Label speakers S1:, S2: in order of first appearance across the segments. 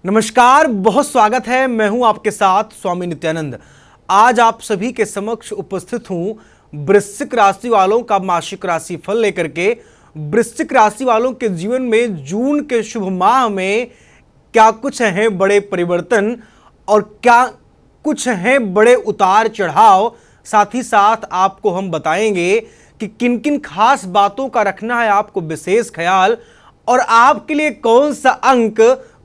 S1: नमस्कार, बहुत स्वागत है। मैं हूं आपके साथ स्वामी नित्यानंद। आज आप सभी के समक्ष उपस्थित हूं वृश्चिक राशि वालों का मासिक राशि फल लेकर के। वृश्चिक राशि वालों के जीवन में जून के शुभ माह में क्या कुछ हैं बड़े परिवर्तन और क्या कुछ हैं बड़े उतार चढ़ाव, साथ ही साथ आपको हम बताएंगे कि किन किन खास बातों का रखना है आपको विशेष ख्याल, और आपके लिए कौन सा अंक,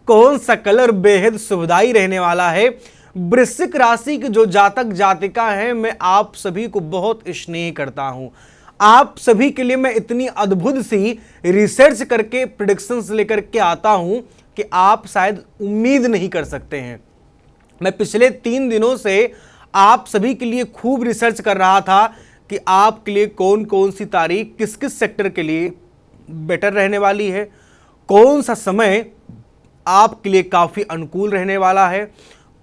S1: कौन सा कलर बेहद सुखदायी रहने वाला है। वृश्चिक राशि के जो जातक जातिका हैं, मैं आप सभी को बहुत स्नेह करता हूं। आप सभी के लिए मैं इतनी अद्भुत सी रिसर्च करके प्रेडिक्शंस लेकर के आता हूं कि आप शायद उम्मीद नहीं कर सकते हैं। मैं पिछले 3 दिनों से आप सभी के लिए खूब रिसर्च कर रहा था कि आपके लिए कौन कौन सी तारीख किस किस सेक्टर के लिए बेटर रहने वाली है, कौन सा समय आपके लिए काफी अनुकूल रहने वाला है,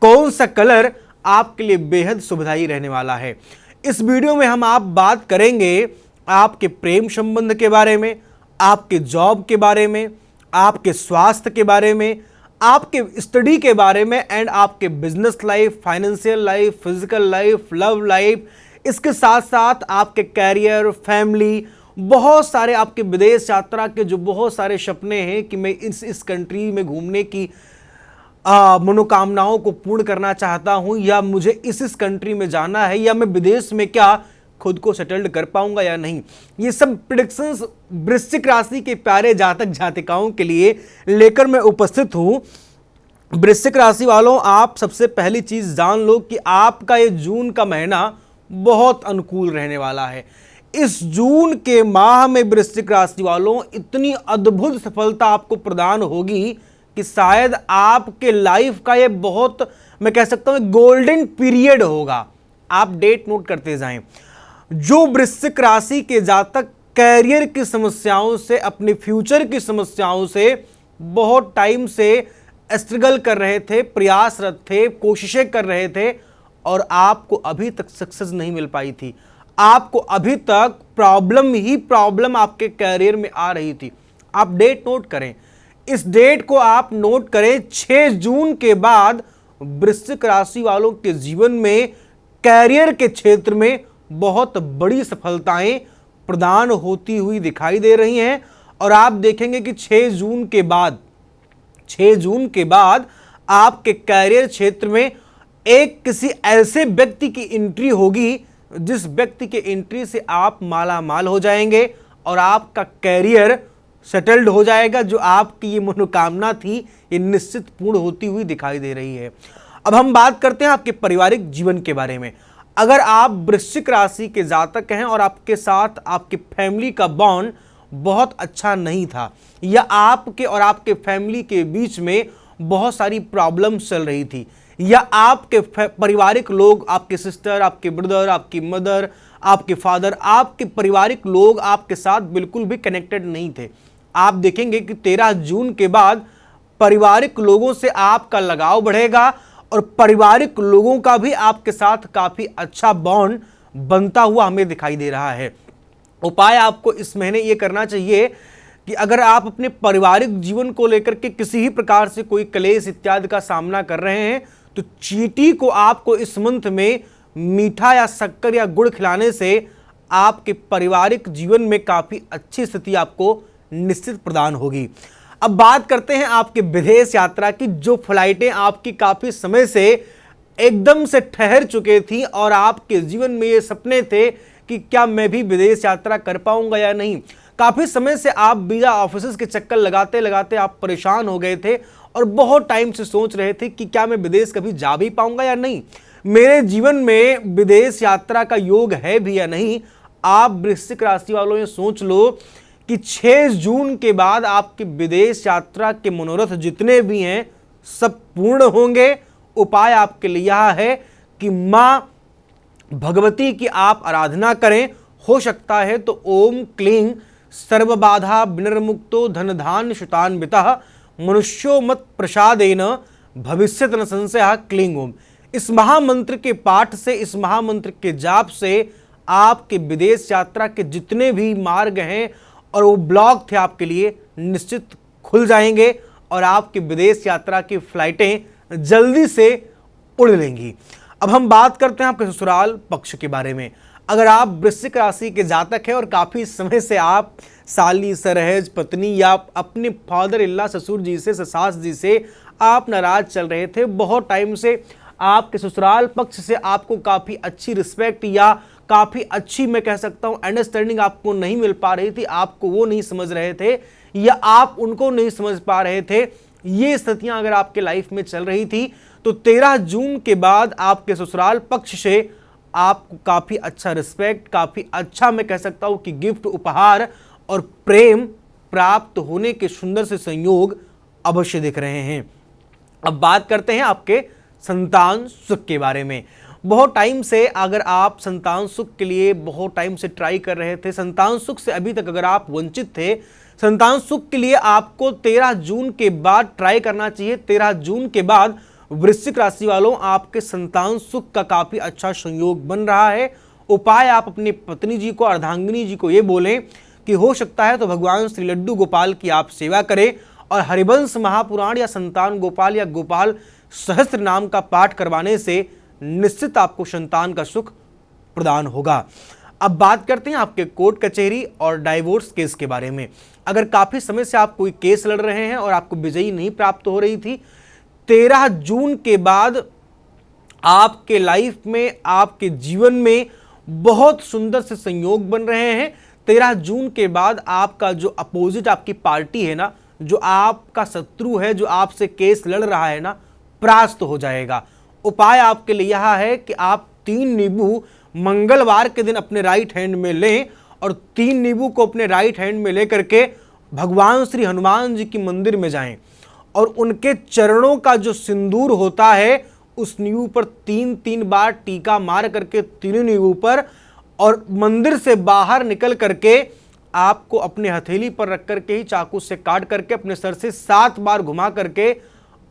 S1: कौन सा कलर आपके लिए बेहद सुखदायी रहने वाला है। इस वीडियो में हम आप बात करेंगे आपके प्रेम संबंध के बारे में, आपके जॉब के बारे में, आपके स्वास्थ्य के बारे में, आपके स्टडी के बारे में एंड आपके business life, financial life, physical life, love life. इसके साथ साथ आपके कैरियर, फैमिली, बहुत सारे आपके विदेश यात्रा के जो बहुत सारे सपने हैं कि मैं इस कंट्री में घूमने की मनोकामनाओं को पूर्ण करना चाहता हूं, या मुझे इस कंट्री में जाना है, या मैं विदेश में क्या खुद को सेटल्ड कर पाऊंगा या नहीं। ये सब प्रेडिक्शंस वृश्चिक राशि के प्यारे जातक जातिकाओं के लिए लेकर मैं उपस्थित हूं। वृश्चिक राशि वालों, आप सबसे पहली चीज जान लो कि आपका ये जून का महीना बहुत अनुकूल रहने वाला है। इस जून के माह में वृश्चिक राशि वालों इतनी अद्भुत सफलता आपको प्रदान होगी कि शायद आपके लाइफ का ये बहुत, मैं कह सकता हूं, गोल्डन पीरियड होगा। आप डेट नोट करते जाएं। जो वृश्चिक राशि के जातक कैरियर की समस्याओं से, अपने फ्यूचर की समस्याओं से बहुत टाइम से स्ट्रगल कर रहे थे, प्रयासरत थे, कोशिशें कर रहे थे और आपको अभी तक सक्सेस नहीं मिल पाई थी, आपको अभी तक प्रॉब्लम ही प्रॉब्लम आपके कैरियर में आ रही थी, आप डेट नोट करें। इस डेट को आप नोट करें। 6 जून के बाद वृश्चिक राशि वालों के जीवन में कैरियर के क्षेत्र में बहुत बड़ी सफलताएं प्रदान होती हुई दिखाई दे रही हैं। और आप देखेंगे कि 6 जून के बाद आपके कैरियर क्षेत्र में एक किसी ऐसे व्यक्ति की एंट्री होगी जिस व्यक्ति के एंट्री से आप माला माल हो जाएंगे और आपका कैरियर सेटल्ड हो जाएगा। जो आपकी ये मनोकामना थी, ये निश्चित पूर्ण होती हुई दिखाई दे रही है। अब हम बात करते हैं आपके पारिवारिक जीवन के बारे में। अगर आप वृश्चिक राशि के जातक हैं और आपके साथ आपके फैमिली का बॉन्ड बहुत अच्छा नहीं था, या आपके और आपके फैमिली के बीच में बहुत सारी प्रॉब्लम्स चल रही थी, या आपके पारिवारिक लोग, आपके सिस्टर, आपके ब्रदर, आपकी मदर, आपके फादर, आपके पारिवारिक लोग आपके साथ बिल्कुल भी कनेक्टेड नहीं थे, आप देखेंगे कि 13 जून के बाद पारिवारिक लोगों से आपका लगाव बढ़ेगा और पारिवारिक लोगों का भी आपके साथ काफी अच्छा बॉन्ड बनता हुआ हमें दिखाई दे रहा है। उपाय आपको इस महीने ये करना चाहिए कि अगर आप अपने पारिवारिक जीवन को लेकर के किसी ही प्रकार से कोई क्लेश इत्यादि का सामना कर रहे हैं, तो चींटी को आपको इस मंथ में मीठा या शक्कर या गुड़ खिलाने से आपके पारिवारिक जीवन में काफी अच्छी स्थिति आपको निश्चित प्रदान होगी। अब बात करते हैं आपके विदेश यात्रा की। जो फ्लाइटें आपकी काफी समय से एकदम से ठहर चुके थी और आपके जीवन में ये सपने थे कि क्या मैं भी विदेश यात्रा कर पाऊंगा या नहीं, काफी समय से आप वीजा ऑफिस के चक्कर लगाते लगाते आप परेशान हो गए थे और बहुत टाइम से सोच रहे थे कि क्या मैं विदेश कभी जा भी पाऊंगा या नहीं, मेरे जीवन में विदेश यात्रा का योग है भी या नहीं। आप वृश्चिक राशि वालों ये सोच लो कि 6 जून के बाद आपके विदेश यात्रा के मनोरथ जितने भी हैं सब पूर्ण होंगे। उपाय आपके लिए यह है कि मां भगवती की आप आराधना करें। हो सकता है तो ओम क्लीं सर्वबाधा विनिर्मुक्तो धनधान्य शुतान्वितः मनुष्यो मत प्रसादेन भविष्यत न संशयः क्लीं ओम। इस महामंत्र के पाठ से, इस महामंत्र के जाप से आपके विदेश यात्रा के जितने भी मार्ग हैं और वो ब्लॉक थे आपके लिए निश्चित खुल जाएंगे और आपकी विदेश यात्रा की फ्लाइटें जल्दी से उड़ लेंगी। अब हम बात करते हैं आपके ससुराल पक्ष के बारे में। अगर आप वृश्चिक राशि के जातक हैं और काफ़ी समय से आप साली, सरहज, पत्नी या अपने फादर इल्ला, ससुर जी से, सास जी से आप नाराज चल रहे थे, बहुत टाइम से आपके ससुराल पक्ष से आपको काफ़ी अच्छी रिस्पेक्ट या काफ़ी अच्छी, मैं कह सकता हूँ, अंडरस्टैंडिंग आपको नहीं मिल पा रही थी, आपको वो नहीं समझ रहे थे या आप उनको नहीं समझ पा रहे थे, ये स्थितियां अगर आपके लाइफ में चल रही थी तो 13 जून के बाद आपके ससुराल पक्ष से आपको काफ़ी अच्छा रिस्पेक्ट, काफ़ी अच्छा, मैं कह सकता हूँ कि गिफ्ट, उपहार और प्रेम प्राप्त होने के सुंदर से संयोग अवश्य दिख रहे हैं। अब बात करते हैं आपके संतान सुख के बारे में। बहुत टाइम से अगर आप संतान सुख के लिए बहुत टाइम से ट्राई कर रहे थे, संतान सुख से अभी तक अगर आप वंचित थे, संतान सुख के लिए आपको 13 जून के बाद ट्राई करना चाहिए। 13 जून के बाद वृश्चिक राशि वालों, आपके संतान सुख का काफी अच्छा संयोग बन रहा है। उपाय, आप अपनी पत्नी जी को, अर्धांगिनी जी को ये बोलें कि हो सकता है तो भगवान श्री लड्डू गोपाल की आप सेवा करें और हरिवंश महापुराण या संतान गोपाल या गोपाल सहस्त्र नाम का पाठ करवाने से निश्चित आपको संतान का सुख प्रदान होगा। अब बात करते हैं आपके कोर्ट कचहरी और डाइवोर्स केस के बारे में। अगर काफी समय से आप कोई केस लड़ रहे हैं और आपको विजयी नहीं प्राप्त हो रही थी, 13 जून के बाद आपके लाइफ में, आपके जीवन में बहुत सुंदर से संयोग बन रहे हैं। 13 जून के बाद आपका जो अपोजिट आपकी पार्टी है ना, जो आपका शत्रु है, जो आपसे केस लड़ रहा है ना, परास्त हो जाएगा। उपाय आपके लिए यह है कि आप 3 नींबू मंगलवार के दिन अपने राइट हैंड में लें और 3 नींबू को अपने राइट हैंड में लेकर के भगवान श्री हनुमान जी की मंदिर में जाएं और उनके चरणों का जो सिंदूर होता है उस नींबू पर 3-3 बार टीका मार करके तीनों नींबू पर, और मंदिर से बाहर निकल करके आपको अपने हथेली पर रख करके ही चाकू से काट करके अपने सर से 7 बार घुमा करके,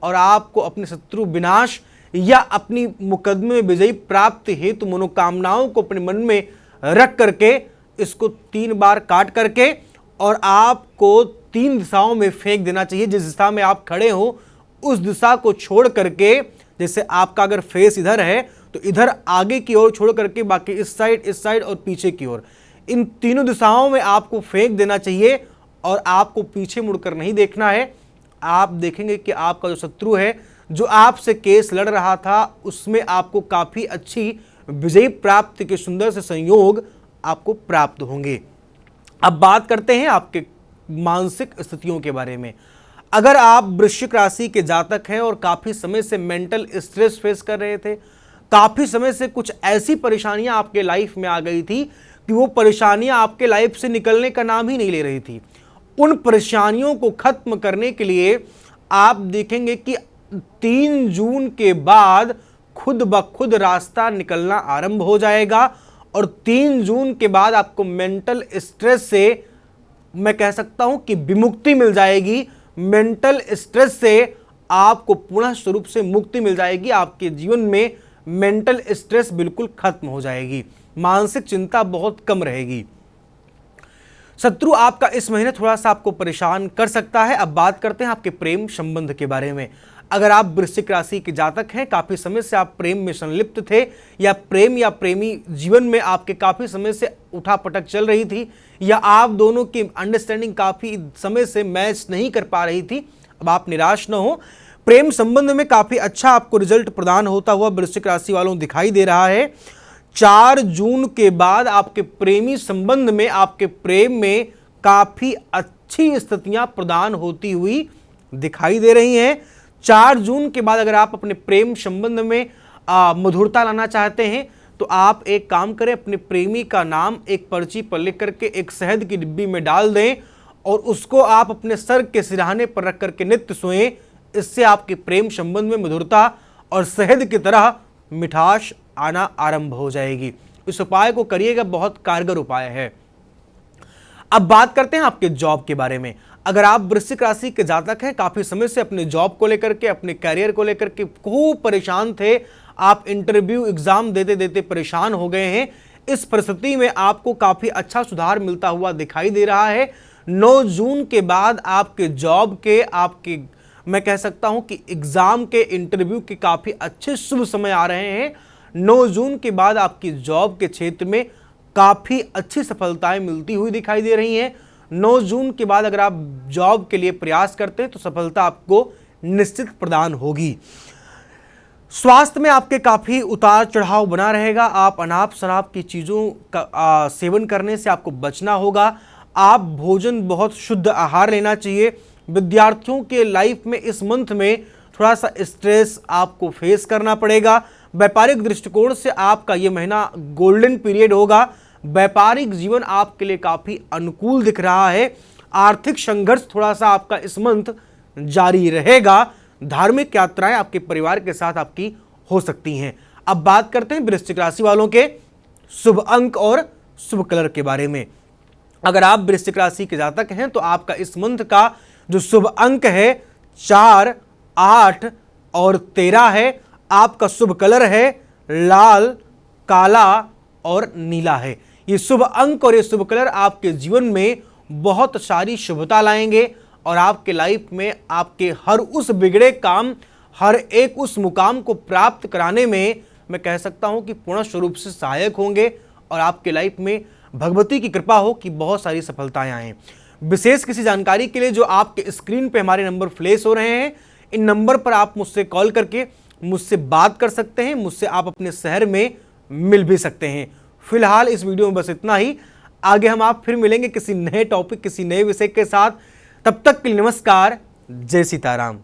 S1: और आपको अपने शत्रु विनाश या अपनी मुकदमे में विजयी प्राप्ति हेतु मनोकामनाओं को अपने मन में रख करके इसको 3 बार काट करके और आपको 3 दिशाओं में फेंक देना चाहिए। जिस दिशा में आप खड़े हो उस दिशा को छोड़ करके, जैसे आपका अगर फेस इधर है तो इधर आगे की ओर छोड़ करके बाकी इस साइड और पीछे की ओर, इन तीनों दिशाओं में आपको फेंक देना चाहिए और आपको पीछे मुड़कर नहीं देखना है। आप देखेंगे कि आपका जो शत्रु है, जो आपसे केस लड़ रहा था, उसमें आपको काफी अच्छी विजयी प्राप्ति के सुंदर से संयोग आपको प्राप्त होंगे। अब बात करते हैं आपके मानसिक स्थितियों के बारे में। अगर आप वृश्चिक राशि के जातक हैं और काफी समय से मेंटल स्ट्रेस फेस कर रहे थे, काफी समय से कुछ ऐसी परेशानियां आपके लाइफ में आ गई थी कि वो परेशानियां आपके लाइफ से निकलने का नाम ही नहीं ले रही थी, उन परेशानियों को खत्म करने के लिए आप देखेंगे कि 3 जून के बाद खुद ब खुद रास्ता निकलना आरंभ हो जाएगा और 3 जून के बाद आपको मेंटल स्ट्रेस से, मैं कह सकता हूं कि विमुक्ति मिल जाएगी। मेंटल स्ट्रेस से आपको पूर्ण स्वरूप से मुक्ति मिल जाएगी। आपके जीवन में मेंटल स्ट्रेस बिल्कुल खत्म हो जाएगी, मानसिक चिंता बहुत कम रहेगी। शत्रु आपका इस महीने थोड़ा सा आपको परेशान कर सकता है। अब बात करते हैं आपके प्रेम संबंध के बारे में। अगर आप वृश्चिक राशि के जातक हैं, काफी समय से आप प्रेम में संलिप्त थे या प्रेम या प्रेमी जीवन में आपके काफी समय से उठापटक चल रही थी या आप दोनों की अंडरस्टैंडिंग काफी समय से मैच नहीं कर पा रही थी, अब आप निराश न हो। प्रेम संबंध में काफी अच्छा आपको रिजल्ट प्रदान होता हुआ वृश्चिक राशि वालों दिखाई दे रहा है। 4 जून के बाद आपके प्रेमी संबंध में, आपके प्रेम में काफी अच्छी स्थितियां प्रदान होती हुई दिखाई दे रही हैं। 4 जून के बाद अगर आप अपने प्रेम संबंध में मधुरता लाना चाहते हैं तो आप एक काम करें, अपने प्रेमी का नाम एक पर्ची पर लिख करके एक शहद की डिब्बी में डाल दें और उसको आप अपने सर के सिरहाने पर रख करके नित्य सोएं। इससे आपके प्रेम संबंध में मधुरता और शहद की तरह मिठास आना आरंभ हो जाएगी। इस उपाय को करिएगा, बहुत कारगर उपाय है। अब बात करते हैं आपके जॉब के बारे में। अगर आप वृश्चिक राशि के जातक हैं, काफी समय से अपने जॉब को लेकर के, अपने करियर को लेकर के खूब परेशान थे, आप इंटरव्यू एग्जाम देते देते परेशान हो गए हैं, इस परिस्थिति में आपको काफी अच्छा सुधार मिलता हुआ दिखाई दे रहा है। 9 जून के बाद आपके जॉब के, आपके मैं कह सकता हूं कि एग्जाम के, इंटरव्यू के काफी अच्छे शुभ समय आ रहे हैं। 9 जून के बाद आपकी जॉब के क्षेत्र में काफी अच्छी सफलताएं मिलती हुई दिखाई दे रही हैं। 9 जून के बाद अगर आप जॉब के लिए प्रयास करते हैं तो सफलता आपको निश्चित प्रदान होगी। स्वास्थ्य में आपके काफी उतार चढ़ाव बना रहेगा। आप अनाप शराब की चीजों का सेवन करने से आपको बचना होगा। आप भोजन, बहुत शुद्ध आहार लेना चाहिए। विद्यार्थियों के लाइफ में इस मंथ में थोड़ा सा स्ट्रेस आपको फेस करना पड़ेगा। व्यापारिक दृष्टिकोण से आपका यह महीना गोल्डन पीरियड होगा। व्यापारिक जीवन आपके लिए काफी अनुकूल दिख रहा है। आर्थिक संघर्ष थोड़ा सा आपका इस मंथ जारी रहेगा। धार्मिक यात्राएं आपके परिवार के साथ आपकी हो सकती हैं। अब बात करते हैं वृश्चिक राशि वालों के शुभ अंक और शुभ कलर के बारे में। अगर आप वृश्चिक राशि के जातक हैं तो आपका इस मंथ का जो शुभ अंक है 4, 8 और 13 है। आपका शुभ कलर है लाल, काला और नीला है। ये शुभ अंक और ये शुभ कलर आपके जीवन में बहुत सारी शुभता लाएंगे और आपके लाइफ में आपके हर उस बिगड़े काम, हर एक उस मुकाम को प्राप्त कराने में मैं कह सकता हूं कि पूर्ण स्वरूप से सहायक होंगे और आपके लाइफ में भगवती की कृपा हो कि बहुत सारी सफलताएं आएं। विशेष किसी जानकारी के लिए जो आपके स्क्रीन पे हमारे नंबर फ्लैश हो रहे हैं, इन नंबर पर आप मुझसे कॉल करके मुझसे बात कर सकते हैं। मुझसे आप अपने शहर में मिल भी सकते हैं। फिलहाल इस वीडियो में बस इतना ही। आगे हम आप फिर मिलेंगे किसी नए टॉपिक, किसी नए विषय के साथ। तब तक के लिए नमस्कार। जय सीताराम।